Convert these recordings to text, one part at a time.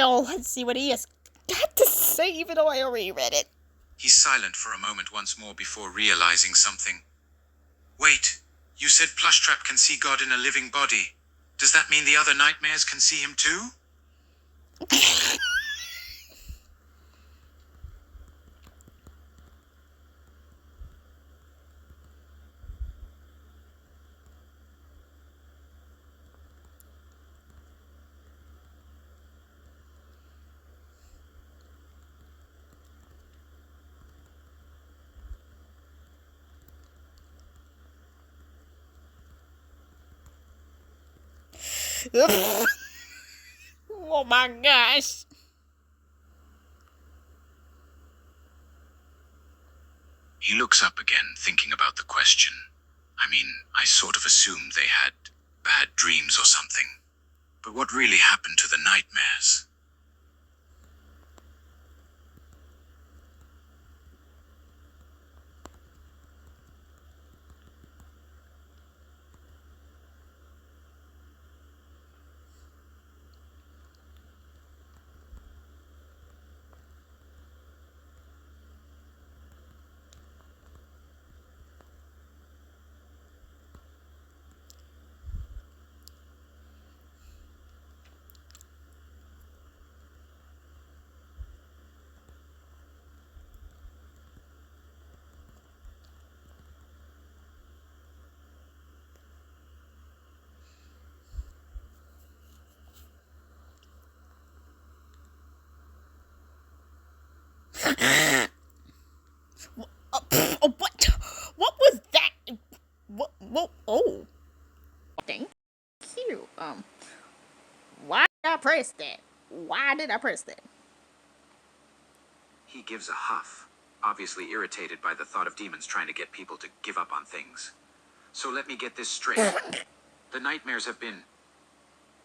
Oh, let's see what he has got to say, even though I already read it. He's silent for a moment once more before realizing something. Wait, you said Plushtrap can see God in a living body. Does that mean the other nightmares can see him too? Oh my gosh. He looks up again, thinking about the question. I mean, I sort of assumed they had bad dreams or something. But what really happened to the nightmares? What? What was that? What? Oh. Thank you. Why did I press that? Why did I press that? He gives a huff, obviously irritated by the thought of demons trying to get people to give up on things. So let me get this straight. The nightmares have been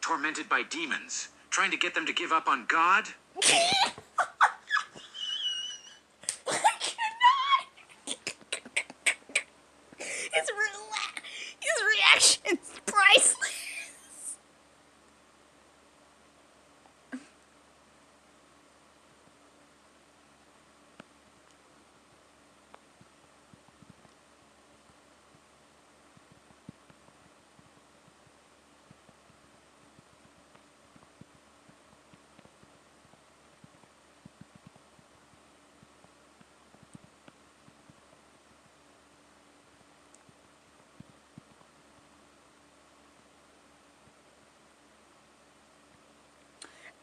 tormented by demons, trying to get them to give up on God? His reaction's priceless.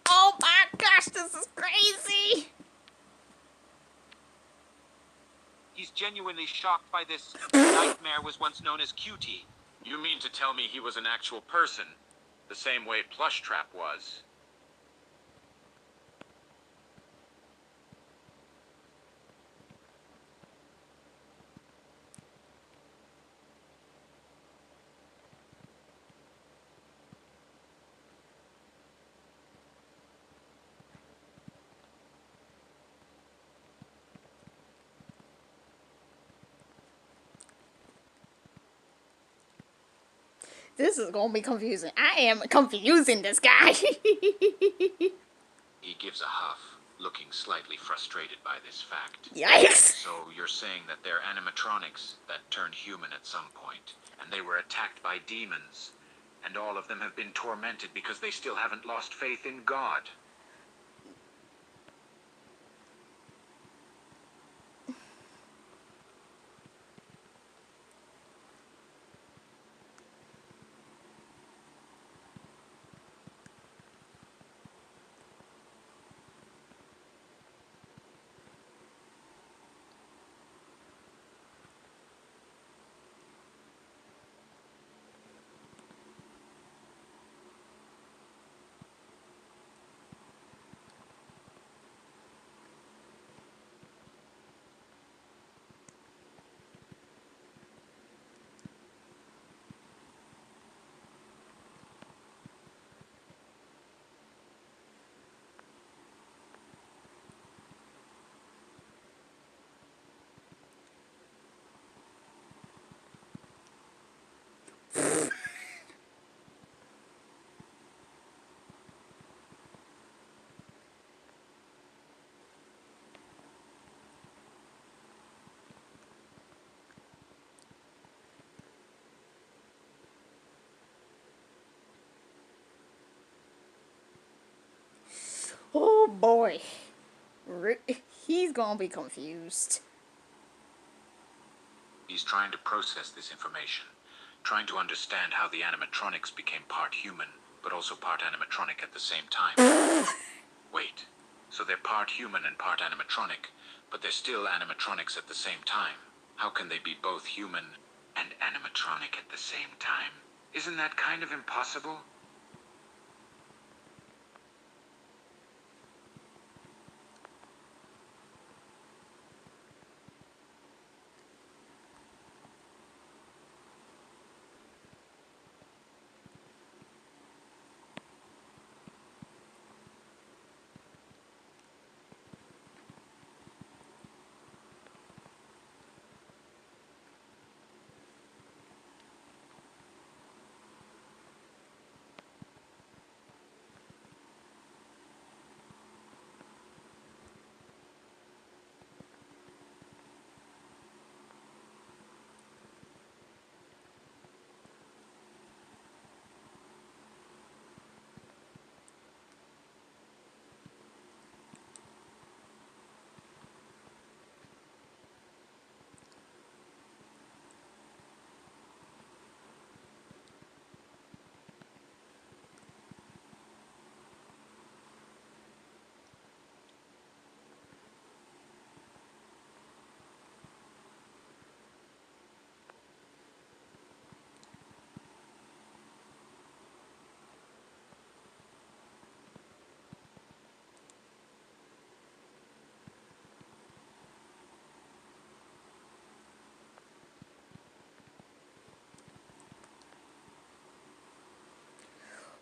Oh my gosh, this is crazy. He's genuinely shocked by this. Nightmare was once known as Cutie. You mean to tell me he was an actual person, the same way Plushtrap was? This is gonna be confusing. I am confusing this guy. He gives a huff, looking slightly frustrated by this fact. Yikes. So you're saying that they're animatronics that turned human at some point, and they were attacked by demons, and all of them have been tormented because they still haven't lost faith in God. Oh boy. He's gonna be confused. He's trying to process this information, trying to understand how the animatronics became part human, but also part animatronic at the same time. Wait, so they're part human and part animatronic, but they're still animatronics at the same time. How can they be both human and animatronic at the same time? Isn't that kind of impossible?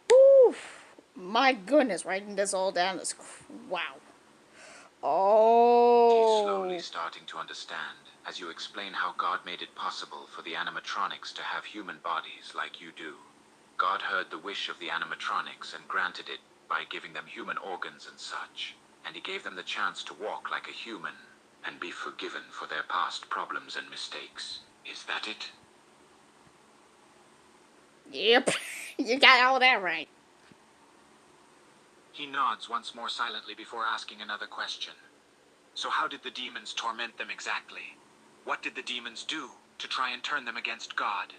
Whew. My goodness, writing this all down is wow. She's slowly Oh. starting to understand as you explain how God made it possible for the animatronics to have human bodies like you do. God heard the wish of the animatronics and granted it by giving them human organs and such. And he gave them the chance to walk like a human and be forgiven for their past problems and mistakes. Is that it? Yep. You got all that right. He nods once more silently before asking another question. So how did the demons torment them exactly? What did the demons do to try and turn them against God?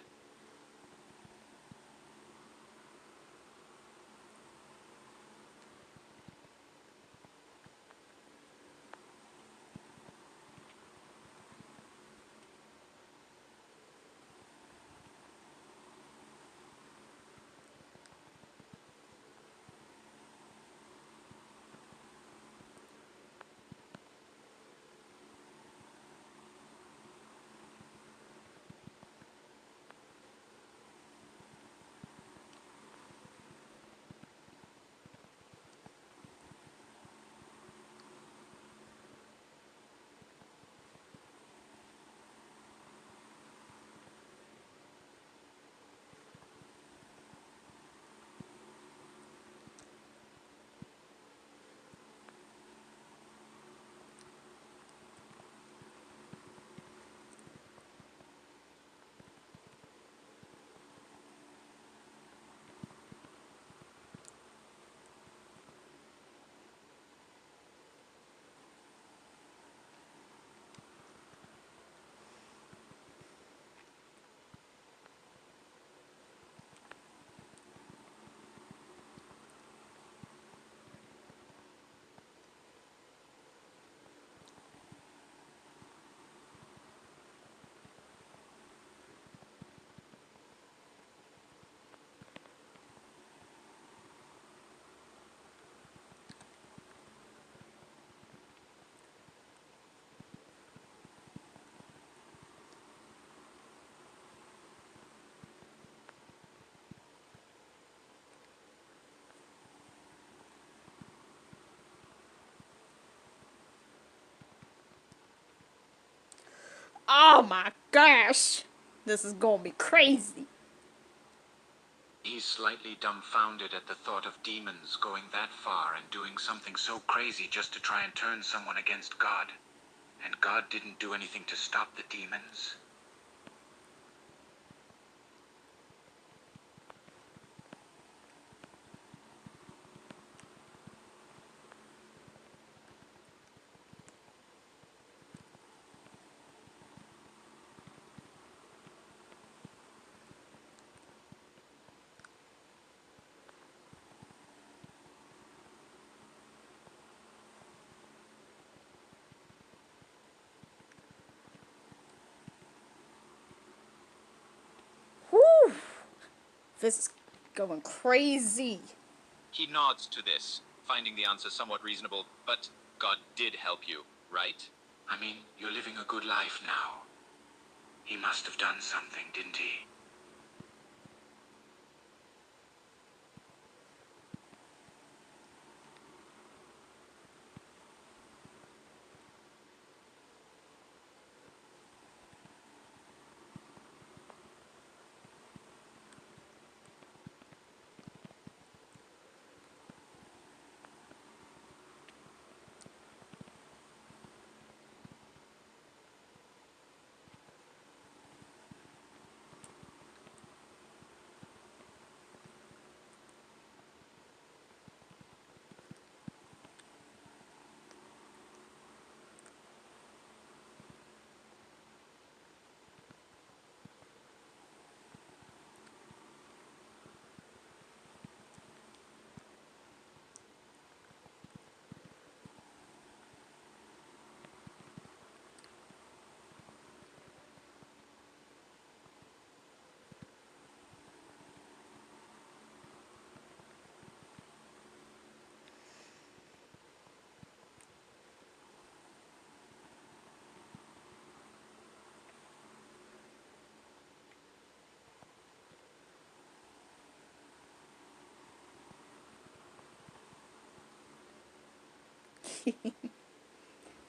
Oh my gosh. This is gonna be crazy. He's slightly dumbfounded at the thought of demons going that far and doing something so crazy just to try and turn someone against God. And God didn't do anything to stop the demons. This is going crazy. He nods to this, finding the answer somewhat reasonable, but God did help you, right? I mean, you're living a good life now. He must have done something, didn't he?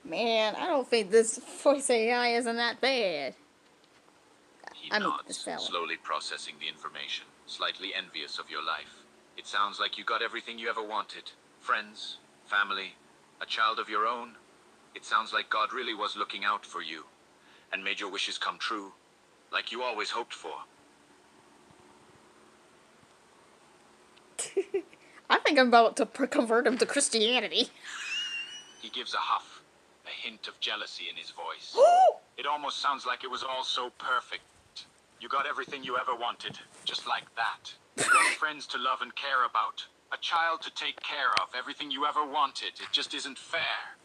Man, I don't think this voice AI isn't that bad. He I mean, this nods, fella. slowly processing the information, slightly envious of your life. It sounds like you got everything you ever wanted. Friends, family, a child of your own. It sounds like God really was looking out for you and made your wishes come true, like you always hoped for. I think I'm about to convert him to Christianity. He gives a huff, a hint of jealousy in his voice. It almost sounds like it was all so perfect. You got everything you ever wanted, just like that. You got friends to love and care about, a child to take care of, everything you ever wanted. It just isn't fair.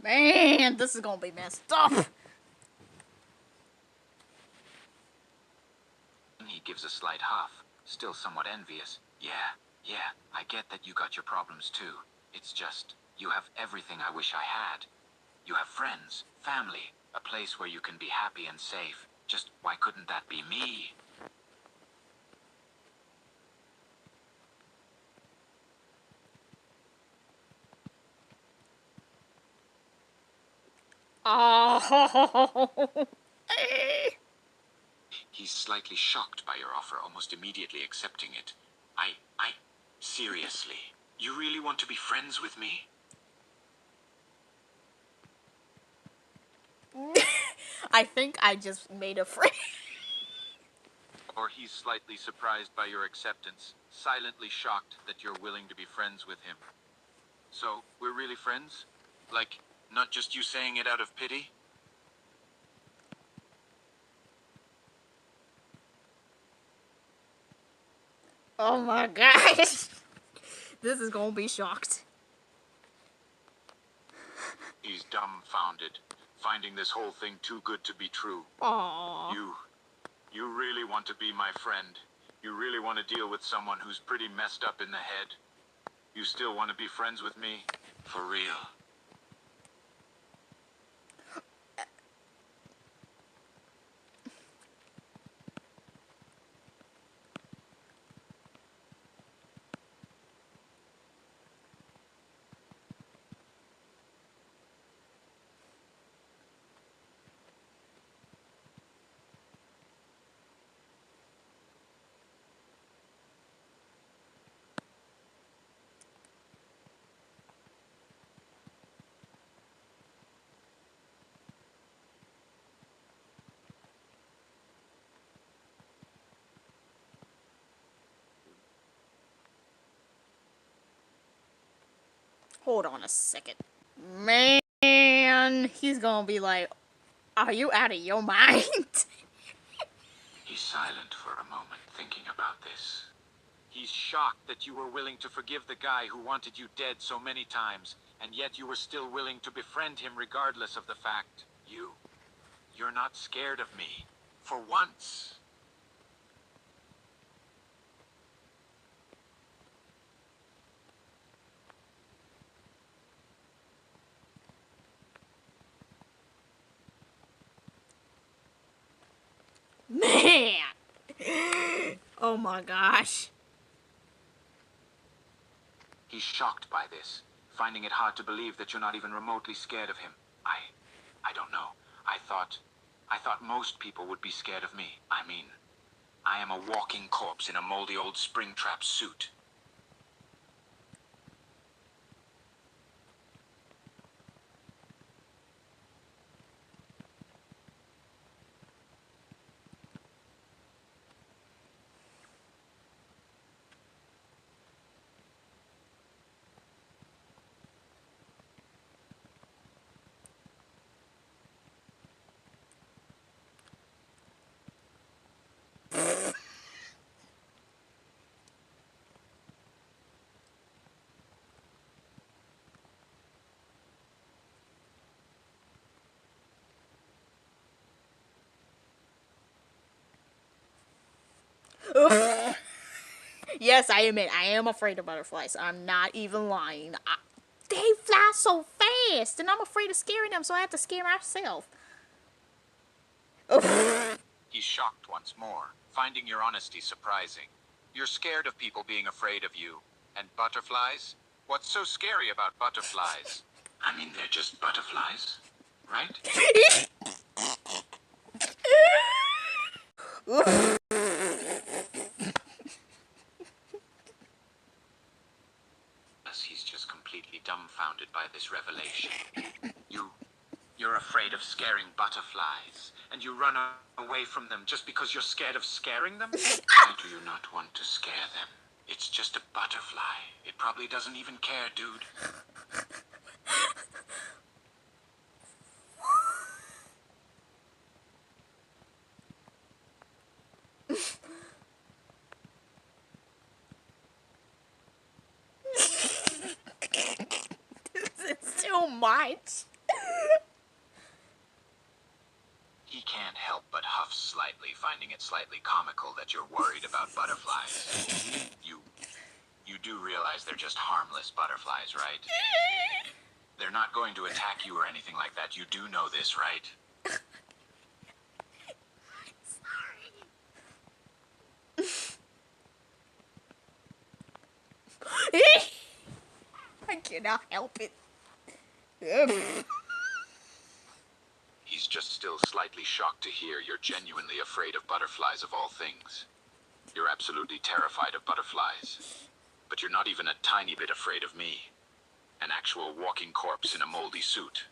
Man, this is gonna be messed up. He gives a slight huff, still somewhat envious. Yeah, I get that you got your problems too. It's just, you have everything I wish I had. You have friends, family, a place where you can be happy and safe. Just, why couldn't that be me? Oh. He's slightly shocked by your offer, almost immediately accepting it. Seriously, you really want to be friends with me? I think I just made a friend. Or he's slightly surprised by your acceptance, silently shocked that you're willing to be friends with him. So, we're really friends? Like, not just you saying it out of pity? Oh my gosh. This is gonna be shocked. He's dumbfounded, finding this whole thing too good to be true. Aww. You You really want to be my friend? You really want to deal with someone who's pretty messed up in the head? You still want to be friends with me? For real? Hold on a second. Man, he's gonna be like, are you out of your mind? He's silent for a moment, thinking about this. He's shocked that you were willing to forgive the guy who wanted you dead so many times, and yet you were still willing to befriend him regardless of the fact. You're not scared of me. For once. Man. Oh my gosh. He's shocked by this, finding it hard to believe that you're not even remotely scared of him. I don't know. I thought most people would be scared of me. I mean, I am a walking corpse in a moldy old Springtrap suit. Yes, I admit, I am afraid of butterflies. I'm not even lying. They fly so fast, and I'm afraid of scaring them, so I have to scare myself. He's shocked once more, finding your honesty surprising. You're scared of people being afraid of you. And butterflies? What's so scary about butterflies? I mean, they're just butterflies, right? He's just completely dumbfounded by this revelation. You're afraid of scaring butterflies, and you run away from them just because you're scared of scaring them? Why do you not want to scare them? It's just a butterfly. It probably doesn't even care, dude. It's too much. He can't help but huff slightly, finding it slightly comical that you're worried about butterflies. You do realize they're just harmless butterflies, right? They're not going to attack you or anything like that. You do know this, right? I cannot help it. He's just still slightly shocked to hear you're genuinely afraid of butterflies of all things. You're absolutely terrified of butterflies. But you're not even a tiny bit afraid of me. An actual walking corpse in a moldy suit.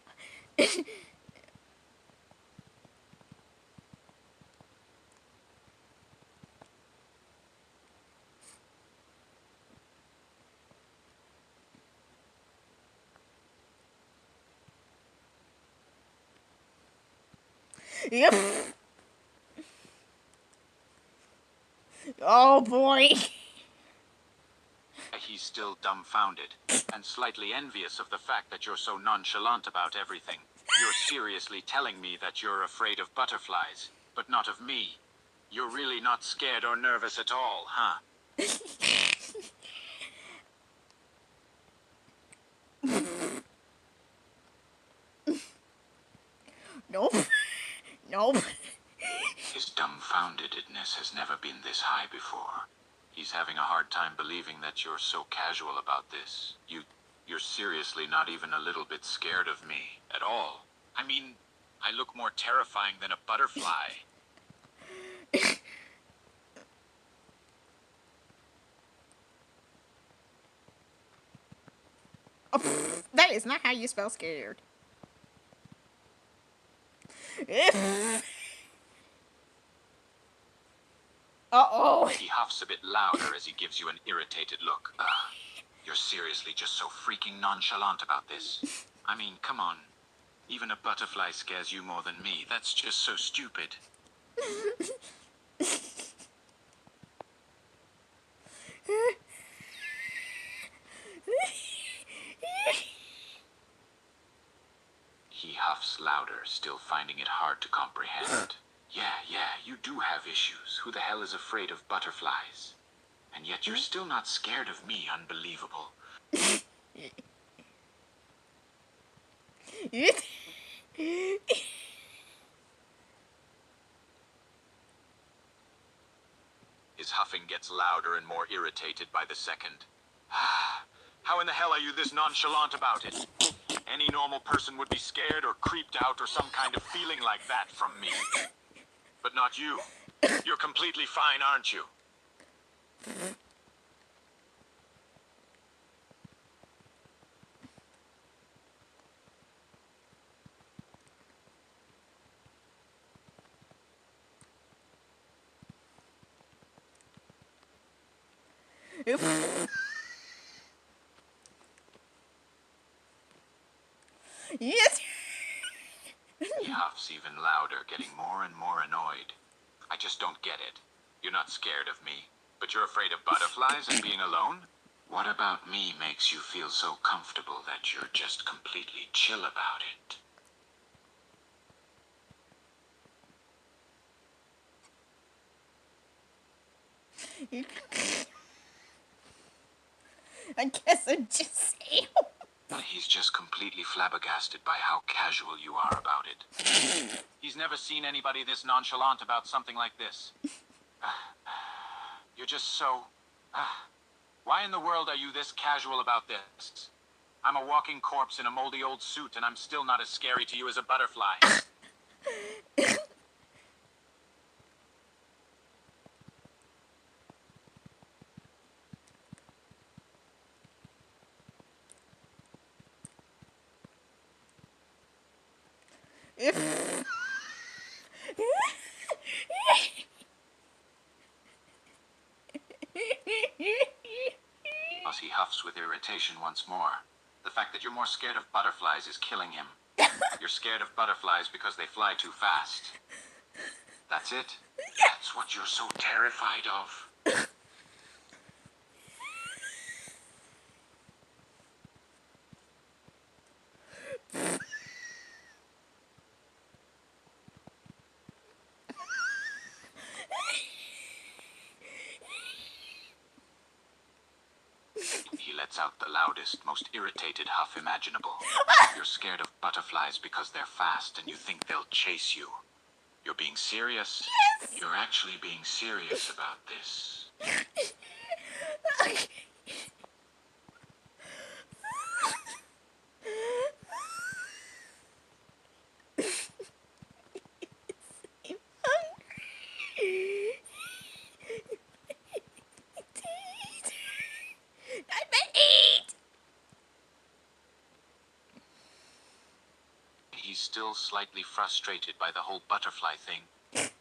Yep. Oh boy. He's still dumbfounded, and slightly envious of the fact that you're so nonchalant about everything. You're seriously telling me that you're afraid of butterflies, but not of me. You're really not scared or nervous at all, huh? Nope. Nope. His dumbfoundedness has never been this high before. He's having a hard time believing that you're so casual about this. You're seriously not even a little bit scared of me at all. I mean, I look more terrifying than a butterfly. That is not how you spell scared. Uh-oh. He huffs a bit louder as he gives you an irritated look. You're seriously just so freaking nonchalant about this. I mean, come on. Even a butterfly scares you more than me. That's just so stupid. He huffs louder, still finding it hard to comprehend. Yeah, you do have issues. Who the hell is afraid of butterflies? And yet you're still not scared of me. Unbelievable. His huffing gets louder and more irritated by the second. How in the hell are you this nonchalant about it? Any normal person would be scared or creeped out or some kind of feeling like that from me. But not you. You're completely fine, aren't you? Yes. He huffs even louder, getting more and more annoyed. I just don't get it. You're not scared of me, but you're afraid of butterflies and being alone? What about me makes you feel so comfortable that you're just completely chill about it? I guess I just say. He's just completely flabbergasted by how casual you are about it. He's never seen anybody this nonchalant about something like this. You're just so... Why in the world are you this casual about this? I'm a walking corpse in a moldy old suit, and I'm still not as scary to you as a butterfly. As he huffs with irritation once more. The fact that you're more scared of butterflies is killing him. You're scared of butterflies because they fly too fast. That's it? That's what you're so terrified of? He lets out the loudest, most irritated huff imaginable. You're scared of butterflies because they're fast and you think they'll chase you. You're being serious? Yes. You're actually being serious about this. Not my eat. He's still slightly frustrated by the whole butterfly thing,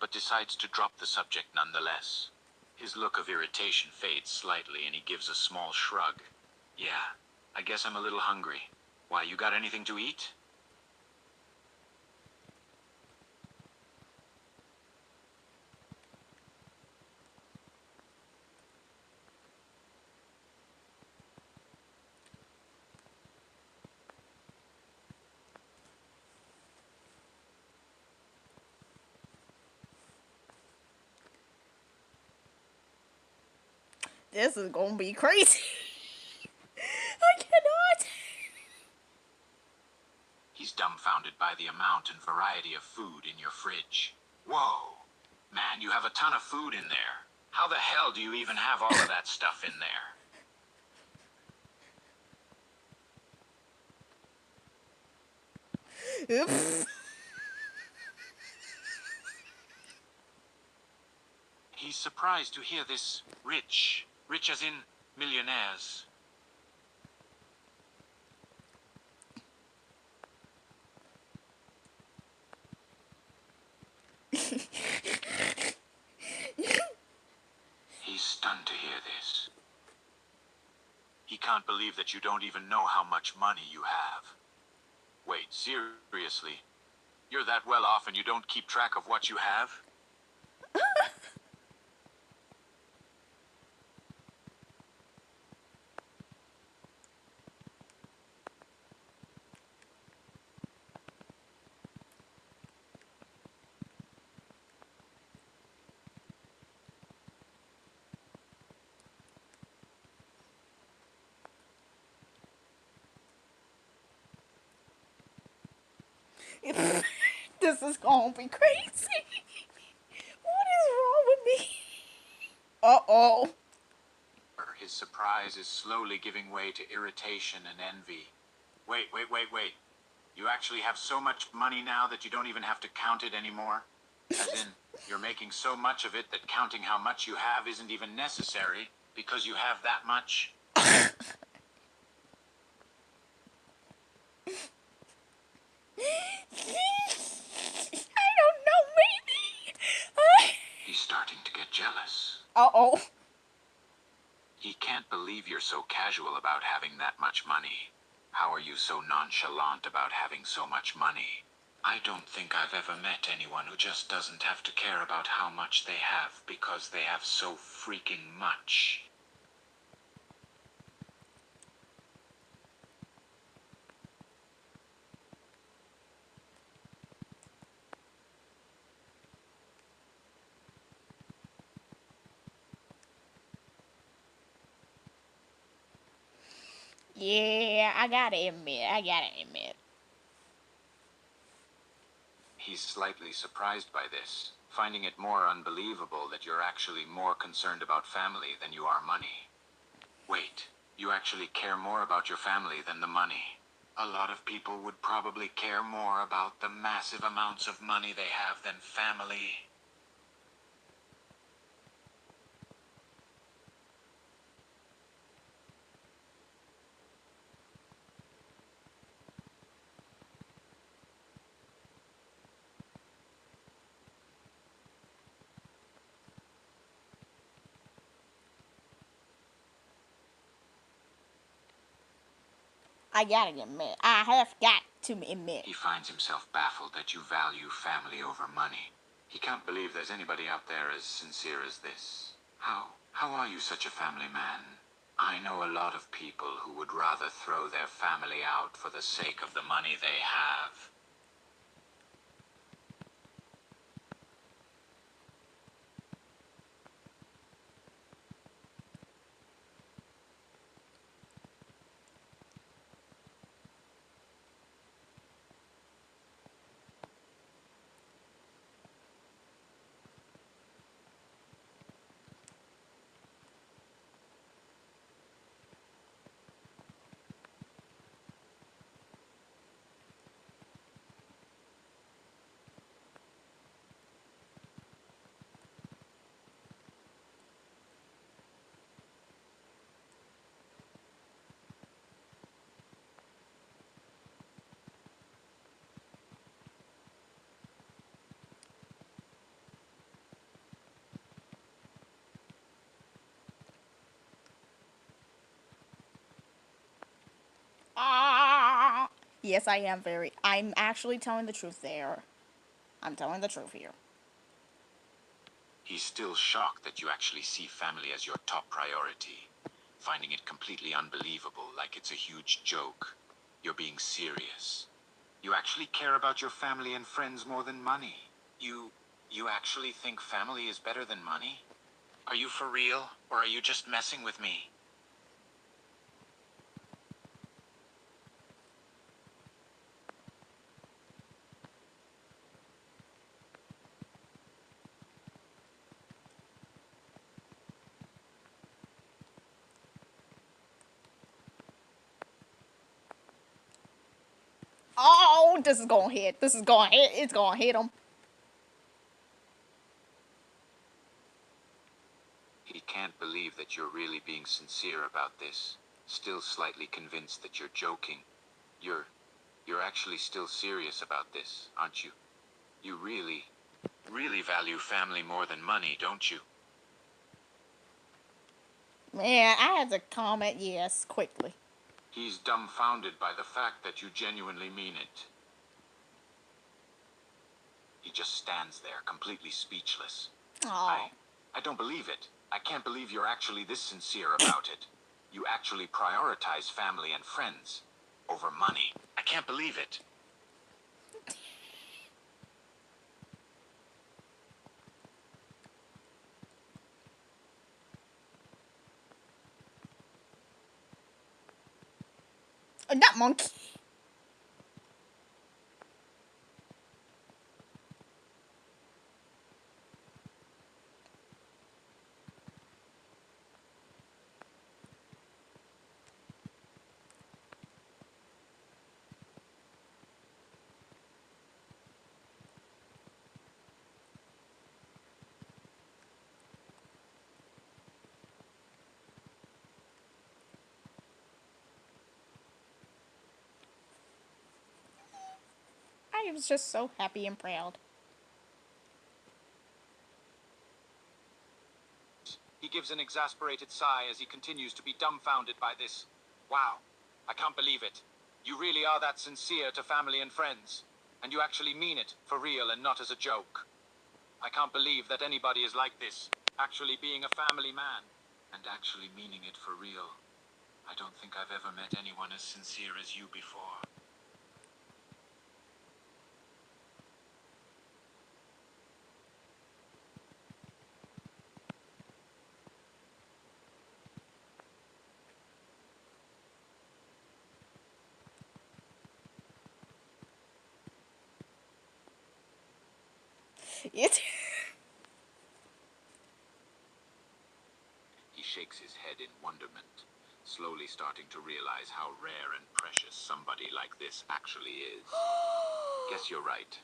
but decides to drop the subject nonetheless. His look of irritation fades slightly and he gives a small shrug. Yeah, I guess I'm a little hungry. Why, you got anything to eat? This is gonna be crazy. I cannot. He's dumbfounded by the amount and variety of food in your fridge. Whoa. Man, you have a ton of food in there. How the hell do you even have all of that stuff in there? Oops. He's surprised to hear this rich. Rich as in millionaires. He's stunned to hear this. He can't believe that you don't even know how much money you have. Wait, seriously? You're that well off and you don't keep track of what you have? This is gonna be crazy. What is wrong with me? Uh-oh. His surprise is slowly giving way to irritation and envy. Wait. You actually have so much money now that you don't even have to count it anymore? As in, you're making so much of it that counting how much you have isn't even necessary because you have that much? I don't know, maybe. He's starting to get jealous. Uh-oh. He can't believe you're so casual about having that much money. How are you so nonchalant about having so much money? I don't think I've ever met anyone who just doesn't have to care about how much they have because they have so freaking much. Yeah, I gotta admit. He's slightly surprised by this, finding it more unbelievable that you're actually more concerned about family than you are money. Wait, you actually care more about your family than the money. A lot of people would probably care more about the massive amounts of money they have than family. I gotta admit. I have got to admit. He finds himself baffled that you value family over money. He can't believe there's anybody out there as sincere as this. How are you such a family man? I know a lot of people who would rather throw their family out for the sake of the money they have. Ah. Yes, I am very. I'm actually telling the truth there. I'm telling the truth here. He's still shocked that you actually see family as your top priority, finding it completely unbelievable, like it's a huge joke. You're being serious. You actually care about your family and friends more than money. You actually think family is better than money? Are you for real? Or are you just messing with me? Oh, this is gonna hit. This is gonna hit. It's gonna hit him. He can't believe that you're really being sincere about this. Still slightly convinced that you're joking. You're actually still serious about this, aren't you? You really value family more than money, don't you? Man, I had to comment yes quickly. He's dumbfounded by the fact that you genuinely mean it. He just stands there, completely speechless. Oh. I don't believe it. I can't believe you're actually this sincere about it. You actually prioritize family and friends over money. I can't believe it. That monkey. I was just so happy and proud. He gives an exasperated sigh as he continues to be dumbfounded by this. Wow, I can't believe it. You really are that sincere to family and friends. And you actually mean it, for real and not as a joke. I can't believe that anybody is like this, actually being a family man. And actually meaning it for real. I don't think I've ever met anyone as sincere as you before. It. He shakes his head in wonderment, slowly starting to realize how rare and precious somebody like this actually is. Guess you're right.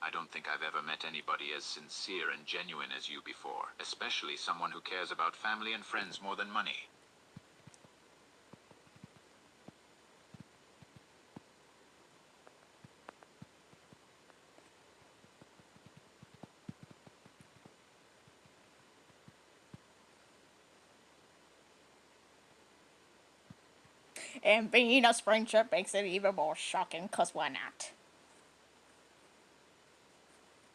I don't think I've ever met anybody as sincere and genuine as you before, especially someone who cares about family and friends more than money. And being a Springtrap makes it even more shocking, cause why not?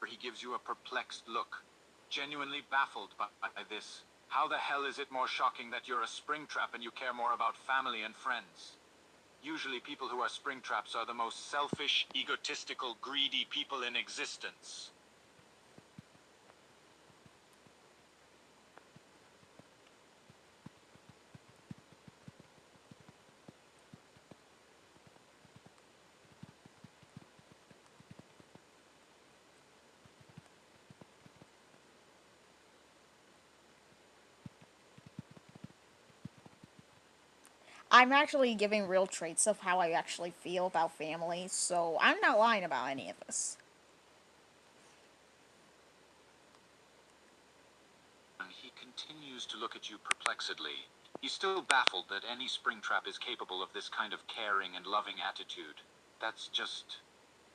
He gives you a perplexed look, genuinely baffled by this. How the hell is it more shocking that you're a Springtrap and you care more about family and friends? Usually people who are Springtraps are the most selfish, egotistical, greedy people in existence. I'm actually giving real traits of how I actually feel about family, so I'm not lying about any of this. And he continues to look at you perplexedly. He's still baffled that any Springtrap is capable of this kind of caring and loving attitude. That's just...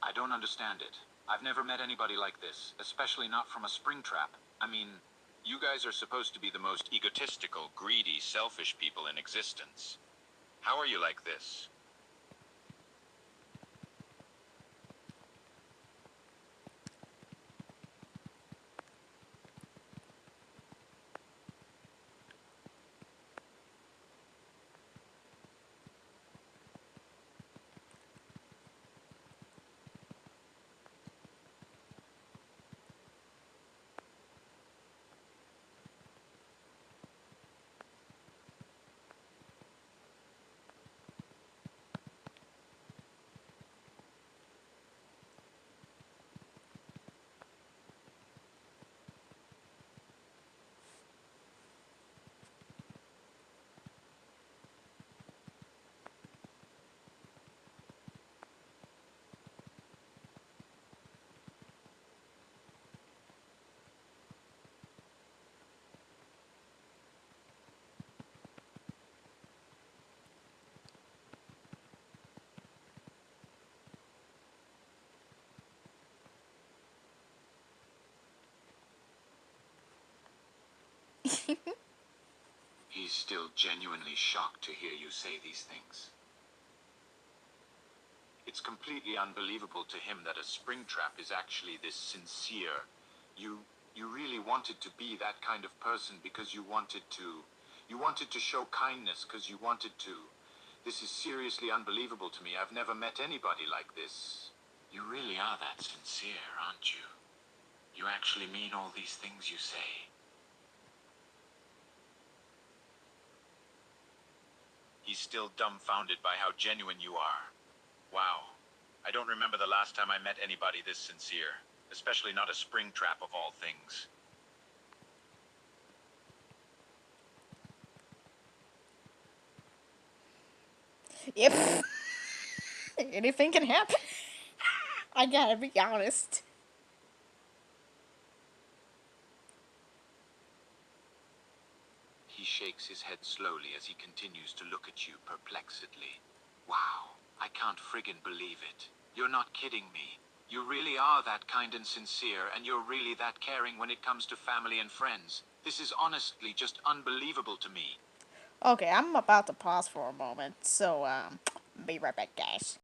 I don't understand it. I've never met anybody like this, especially not from a Springtrap. I mean, you guys are supposed to be the most egotistical, greedy, selfish people in existence. How are you like this? He's still genuinely shocked to hear you say these things. It's completely unbelievable to him that a Springtrap is actually this sincere. You really wanted to be that kind of person because you wanted to show kindness because you wanted to. This is seriously unbelievable to me. I've never met anybody like this. You really are that sincere, aren't you? You actually mean all these things you say. He's still dumbfounded by how genuine you are. Wow. I don't remember the last time I met anybody this sincere, especially not a Springtrap of all things. Yep. Anything can happen. I gotta be honest. He shakes his head slowly as he continues to look at you perplexedly. Wow, I can't friggin' believe it. You're not kidding me. You really are that kind and sincere, and you're really that caring when it comes to family and friends. This is honestly just unbelievable to me. Okay, I'm about to pause for a moment, so be right back, guys.